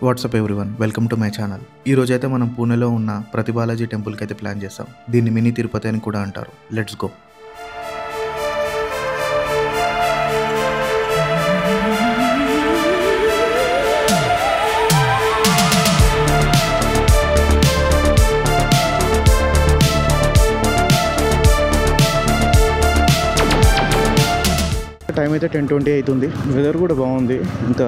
WhatsApp everyone, welcome to my channel. ఈ రోజైతే మనం పూణేలో ఉన్న ప్రతి బాలాజీ టెంపుల్కి అయితే ప్లాన్ చేస్తాం. దీన్ని మినీ తిరుపతి అని కూడా అంటారు. Let's go. టైం అయితే 10:20 అవుతుంది. వెదర్ కూడా బాగుంది. ఇంకా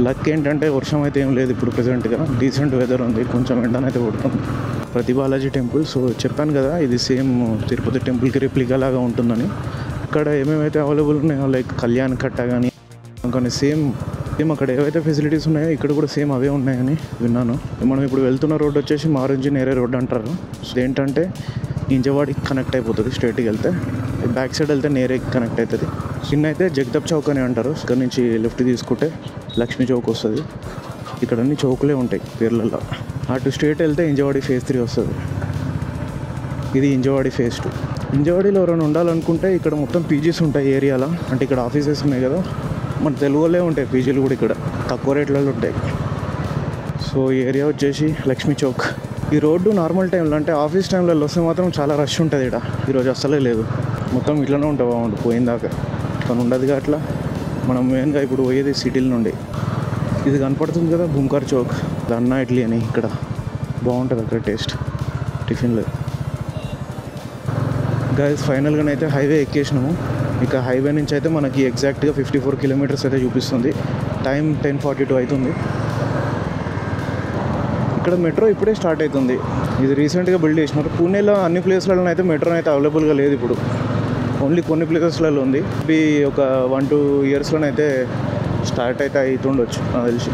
లక్ ఏంటంటే వర్షం అయితే ఏం లేదు ఇప్పుడు ప్రజెంట్గా. డీసెంట్ వెదర్ ఉంది, కొంచెం ఎండనైతే కొడుతుంది. ప్రతి బాలాజీ టెంపుల్, సో చెప్పాను కదా ఇది సేమ్ తిరుపతి టెంపుల్కి రిప్లికా లాగా ఉంటుందని. ఇక్కడ ఏమేమైతే అవైలబుల్ ఉన్నాయో లైక్ కళ్యాణ్ కట్ట కానీ సేమ్ అక్కడ ఏవైతే ఫెసిలిటీస్ ఉన్నాయో ఇక్కడ కూడా సేమ్ అవే ఉన్నాయని విన్నాను. మనం ఇప్పుడు వెళ్తున్న రోడ్ వచ్చేసి మారుంజి నేరే రోడ్ అంటారు. ఇదేంటంటే ఇంజవాడికి కనెక్ట్ అయిపోతుంది. స్ట్రైట్కి వెళ్తే బ్యాక్ సైడ్ వెళ్తే నేరేకి కనెక్ట్ అవుతుంది. చిన్న అయితే జగదప్ చౌక్ అని అంటారు. ఇక్కడ నుంచి లెఫ్ట్ తీసుకుంటే లక్ష్మీ చౌక్ వస్తుంది. ఇక్కడ అన్ని చౌకులే ఉంటాయి పేర్లలో. అటు స్ట్రైట్ వెళ్తే ఇంజవాడి ఫేజ్ 3 వస్తుంది. ఇది ఇంజవాడి ఫేజ్ 2. ఇంజవాడిలో ఎవరైనా ఉండాలనుకుంటే ఇక్కడ మొత్తం పీజీస్ ఉంటాయి ఏరియాలో. అంటే ఇక్కడ ఆఫీసెస్ ఉన్నాయి కదా, మన తెలుగులో ఉంటాయి పీజీలు కూడా. ఇక్కడ తక్కువ రేట్లలో ఉంటాయి. సో ఈ ఏరియా వచ్చేసి లక్ష్మీ చౌక్. ఈ రోడ్డు నార్మల్ టైంలో అంటే ఆఫీస్ టైంలలో వస్తే మాత్రం చాలా రష్ ఉంటుంది. ఇక్కడ ఈరోజు అస్సలే లేదు, మొత్తం ఇట్లనే ఉంటుంది. బాగుండు పోయిందాకా కానీ ఉండదుగా అట్లా. మనం మెయిన్గా ఇప్పుడు పోయేది సిటీల నుండి. ఇది కనపడుతుంది కదా భూంకర్ చౌక్, అన్నా ఇడ్లీ అని. ఇక్కడ బాగుంటుంది అక్కడ టేస్ట్ టిఫిన్లో. గైస్ ఫైనల్గానైతే హైవే ఎక్కేసినాము. ఇక హైవే నుంచి అయితే మనకి ఎగ్జాక్ట్గా 54 కిలోమీటర్స్ అయితే చూపిస్తుంది. టైం 10:42 అవుతుంది. ఇక్కడ మెట్రో ఇప్పుడే స్టార్ట్ అవుతుంది. ఇది రీసెంట్గా బిల్డ్ చేసినారు. పూణేలో అన్ని ప్లేస్లలో అయితే మెట్రో అయితే అవైలబుల్గా లేదు ఇప్పుడు, ఓన్లీ కొన్ని ప్లేసెస్లలో ఉంది. ఇది ఒక 1-2 ఇయర్స్లోనైతే స్టార్ట్ అయితే అవుతుండొచ్చు నాకు తెలిసి.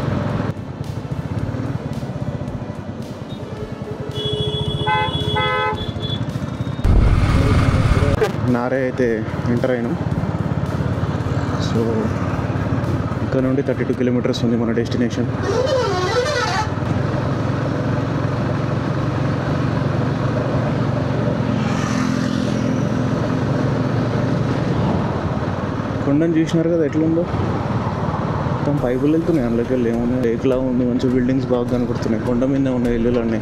నారే అయితే ఎంటర్ అయినాం. సో ఇక్కడ నుండి 32 కిలోమీటర్స్ ఉంది మన డెస్టినేషన్. కొండను చూసినారు కదా ఎట్లుందో, మొత్తం పైపులు వెళ్తున్నాయి. అందులోకి వెళ్ళి ఏమున్నాయి, లేక్లా ఉంది. మంచి బిల్డింగ్స్ బాగా కనపడుతున్నాయి. కొండ మీద ఉన్నాయి ఇల్లులు అన్నీ.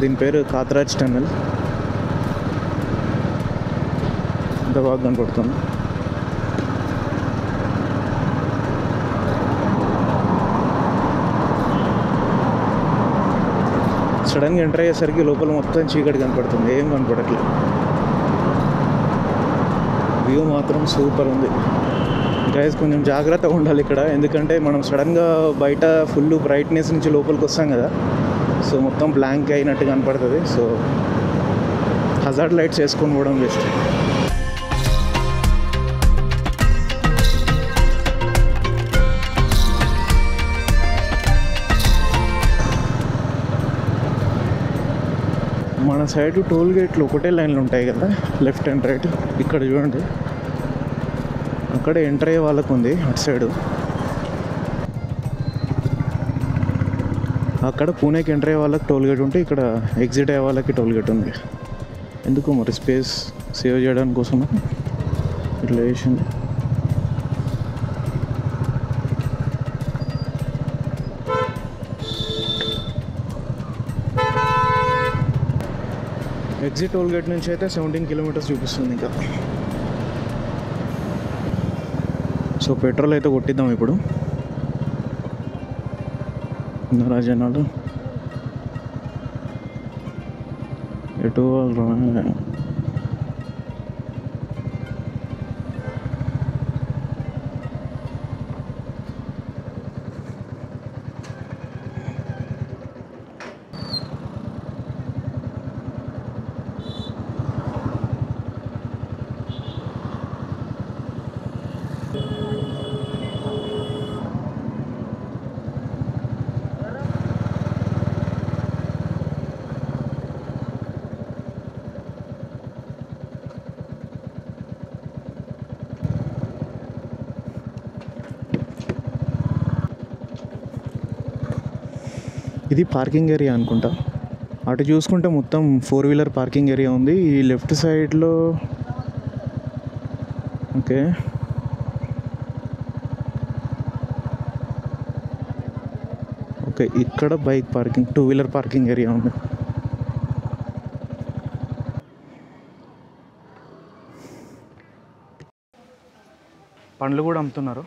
దీని పేరు కాతరాజ్ టన్నెల్. ఎంత బాగా కనపడుతుంది. సడన్గా ఎంటర్ అయ్యేసరికి లోపల మొత్తం చీకటి కనపడుతుంది, ఏం కనపడట్లేదు. వ్యూ మాత్రం సూపర్ ఉంది. గైస్ కొంచెం జాగ్రత్తగా ఉండాలి ఇక్కడ, ఎందుకంటే మనం సడన్గా బయట ఫుల్ బ్రైట్నెస్ నుంచి లోపలికి వస్తాం కదా, సో మొత్తం బ్లాంక్ అయినట్టు కనపడుతుంది. సో హజార్డ్ లైట్స్ వేసుకొని పోవడం బెస్ట్. మన సైడ్ టోల్ గేట్లు ఒకటే లైన్లు ఉంటాయి కదా, లెఫ్ట్ అండ్ రైట్. ఇక్కడ చూడండి, అక్కడ ఎంటర్ అయ్యే వాళ్ళకు ఉంది అటు సైడు. అక్కడ పూణేకి ఎంటర్ అయ్యే వాళ్ళకి టోల్ గేట్ ఉంటే ఇక్కడ ఎగ్జిట్ అయ్యే వాళ్ళకి టోల్ గేట్ ఉంది. ఎందుకు మరి స్పేస్ సేవ్ చేయడానికి కోసం ఇట్లా వేసింది. ఎగ్జిట్ టోల్ గేట్ నుంచి అయితే 17 కిలోమీటర్స్ చూపిస్తుంది ఇంకా. సో పెట్రోల్ అయితే కొట్టిద్దాం ఇప్పుడు. జనాలు ఎటు ఇది పార్కింగ్ ఏరియా అనుకుంటా. అటు చూసుకుంటే మొత్తం 4 వీలర్ పార్కింగ్ ఏరియా ఉంది. ఈ లెఫ్ట్ సైడ్లో ఓకే, ఓకే. ఇక్కడ bike parking, 2 wheeler parking area ఉంది. పండ్లు కూడా అమ్ముతున్నారు,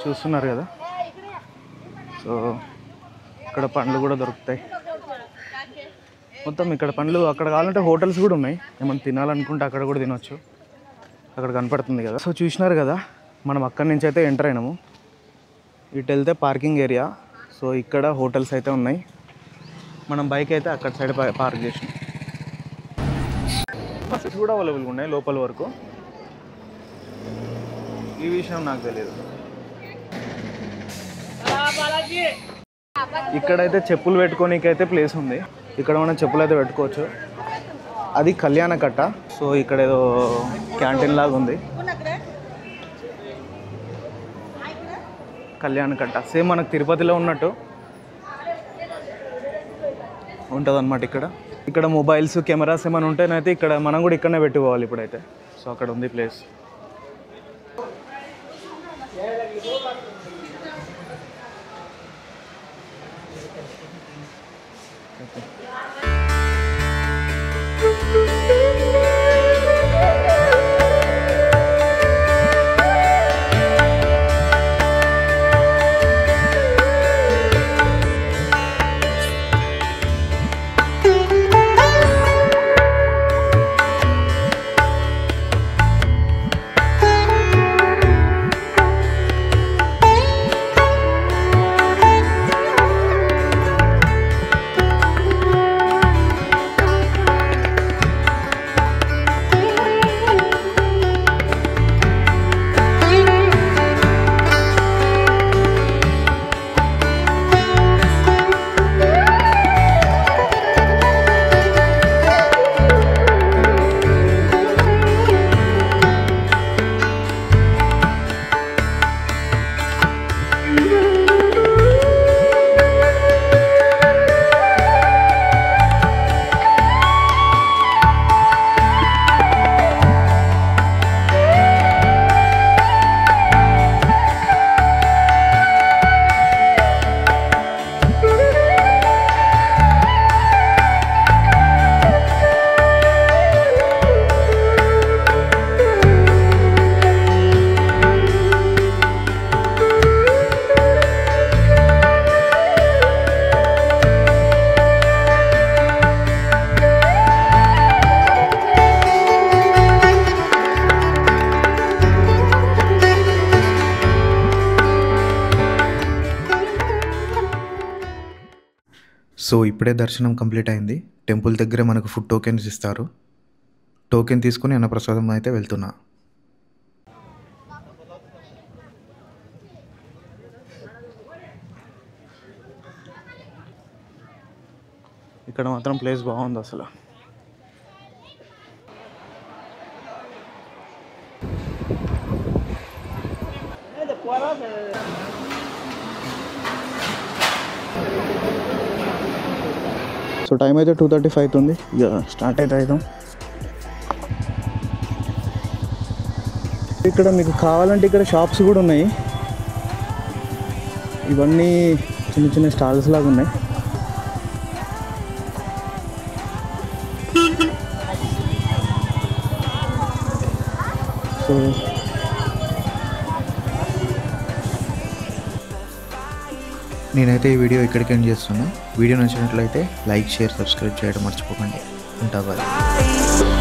చూస్తున్నారు కదా. సో ఇక్కడ పండ్లు కూడా దొరుకుతాయి మొత్తం. ఇక్కడ పండ్లు, అక్కడ కావాలంటే హోటల్స్ కూడా ఉన్నాయి. ఏమైనా తినాలనుకుంటే అక్కడ కూడా తినొచ్చు, అక్కడ కనపడుతుంది కదా. సో చూసినారు కదా, మనం అక్కడి నుంచి అయితే ఎంటర్ అయినాము. ఇటు వెళ్తే పార్కింగ్ ఏరియా. సో ఇక్కడ హోటల్స్ అయితే ఉన్నాయి. మనం బైక్ అయితే అక్కడ సైడ్ పార్క్ చేసినాం. బస్సెస్ కూడా అవైలబుల్గా ఉన్నాయి లోపల వరకు. ఈ విషయం నాకు తెలియదు. ఇక్కడైతే చెప్పులు పెట్టుకోనికి అయితే ప్లేస్ ఉంది. ఇక్కడ మనం చెప్పులు అయితే పెట్టుకోవచ్చు. అది కళ్యాణ కట్ట. సో ఇక్కడ ఏదో క్యాంటీన్ లాగా ఉంది. కళ్యాణ కట్ట సేమ్ మనకు తిరుపతిలో ఉన్నట్టు ఉంటుంది అన్నమాట. ఇక్కడ మొబైల్స్, కెమెరాస్ ఏమైనా ఉంటేనైతే ఇక్కడ మనం కూడా ఇక్కడనే పెట్టుకోవాలి ఇప్పుడైతే. సో అక్కడ ఉంది ప్లేస్. సో ఇప్పుడే దర్శనం కంప్లీట్ అయింది. టెంపుల్ దగ్గరే మనకు ఫుడ్ టోకెన్స్ ఇస్తారు. టోకెన్ తీసుకుని అన్నప్రసాదం అయితే వెళ్తున్నా. ఇక్కడ మాత్రం ప్లేస్ బాగుంది అసలు. సో టైం అయితే 2:35 అవుతుంది. ఇక స్టార్ట్ అయితే అవుతాం. ఇక్కడ మీకు కావాలంటే ఇక్కడ షాప్స్ కూడా ఉన్నాయి. ఇవన్నీ చిన్న చిన్న స్టాల్స్ లాగా ఉన్నాయి. సో నేనైతే ఈ వీడియో ఇక్కడికి ఎండ్ చేస్తున్నా. వీడియో నచ్చినట్లయితే లైక్, షేర్, సబ్స్క్రైబ్ చేయడం మర్చిపోకండి. ఉంటా బాయ్.